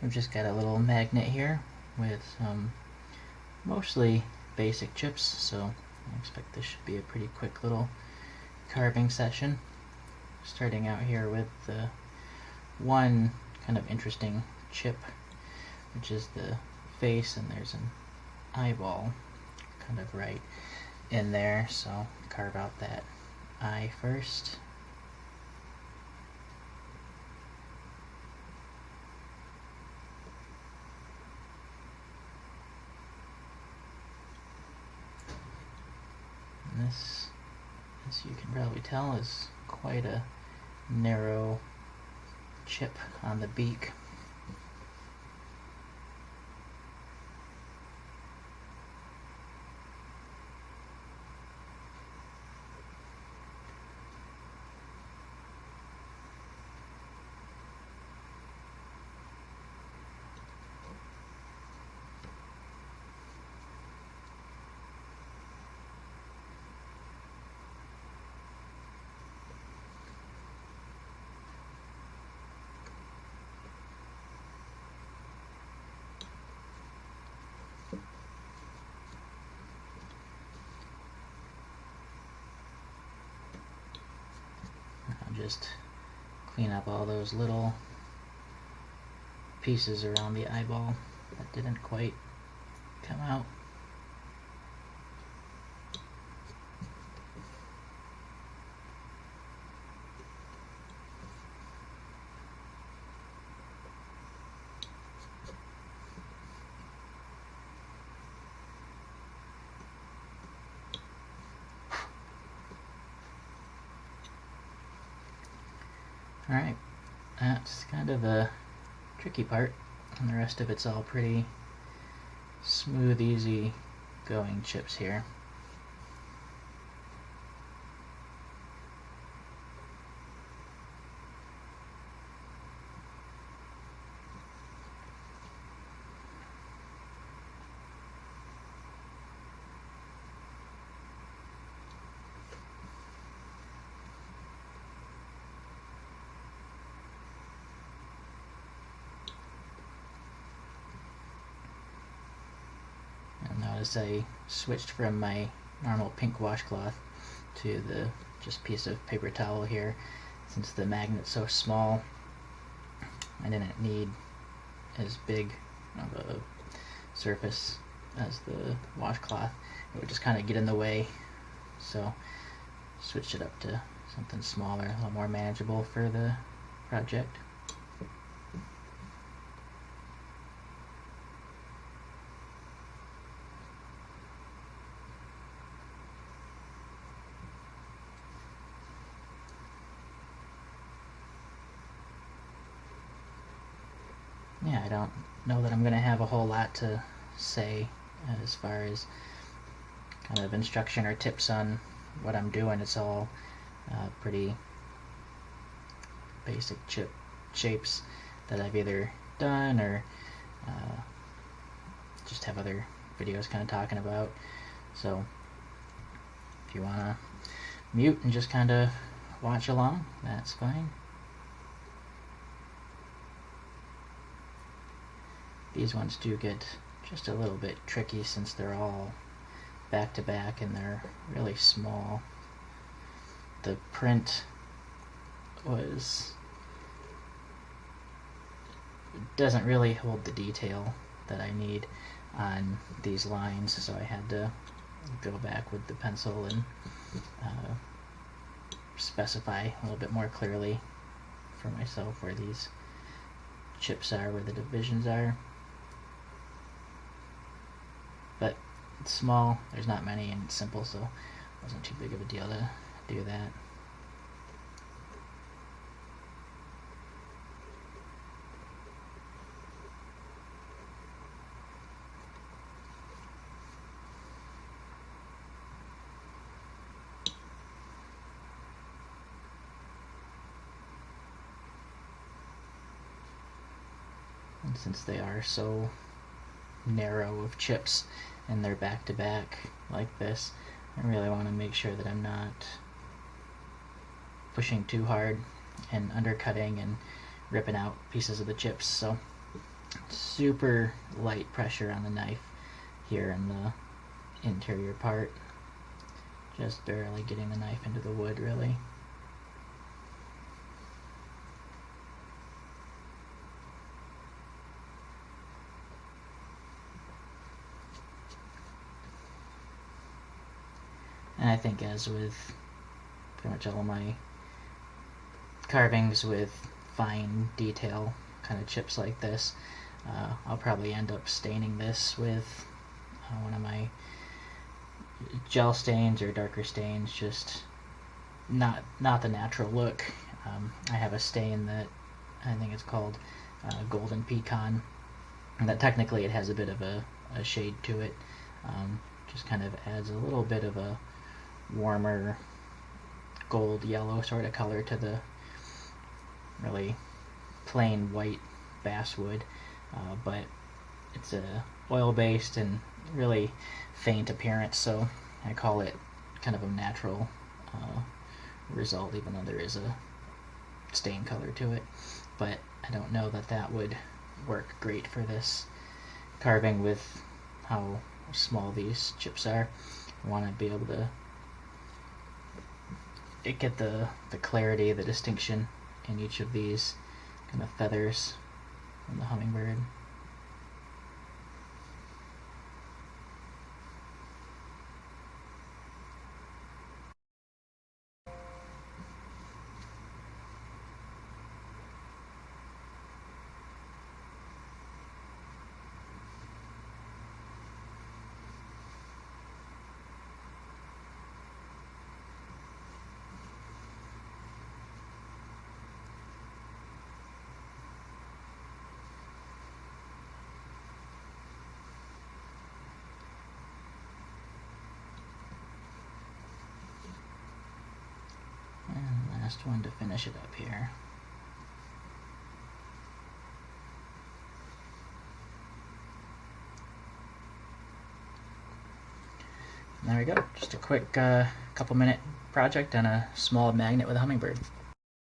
We've just got a little magnet here with some mostly basic chips, so I expect this should be a pretty quick little carving session. Starting out here with the one kind of interesting chip, which is the face, and there's an eyeball kind of right in there, so carve out that eye first. And this, as you can probably tell, is quite a narrow chip on the beak. I'll just clean up all those little pieces around the eyeball that didn't quite come out. Alright, that's kind of the tricky part, and the rest of it's all pretty smooth, easy going chips here. Notice I switched from my normal pink washcloth to the just piece of paper towel here. Since the magnet's so small, I didn't need as big of a surface as the washcloth. It would just kind of get in the way, so switched it up to something smaller, a little more manageable for the project. Yeah, I don't know that I'm going to have a whole lot to say as far as kind of instruction or tips on what I'm doing. It's all pretty basic chip shapes that I've either done or just have other videos kind of talking about. So if you want to mute and just kind of watch along, that's fine. These ones do get just a little bit tricky since they're all back to back and they're really small. The print doesn't really hold the detail that I need on these lines, so I had to go back with the pencil and specify a little bit more clearly for myself where these chips are, where the divisions are. But it's small, there's not many, and it's simple, so it wasn't too big of a deal to do that. And since they are so narrow of chips and they're back to back like this, I really want to make sure that I'm not pushing too hard and undercutting and ripping out pieces of the chips. So super light pressure on the knife here in the interior part. Just barely getting the knife into the wood, really. And I think, as with pretty much all my carvings with fine detail kind of chips like this, I'll probably end up staining this with one of my gel stains or darker stains, just not the natural look. I have a stain that I think it's called Golden Pecan, and that technically it has a bit of a shade to it. Just kind of adds a little bit of a warmer gold yellow sort of color to the really plain white basswood, but it's a oil based and really faint appearance, so I call it kind of a natural result, even though there is a stain color to it. But I don't know that that would work great for this carving with how small these chips are. I want to be able to get the clarity, the distinction in each of these kind of feathers on the hummingbird. And last one to finish it up here. And there we go, just a quick couple minute project on a small magnet with a hummingbird.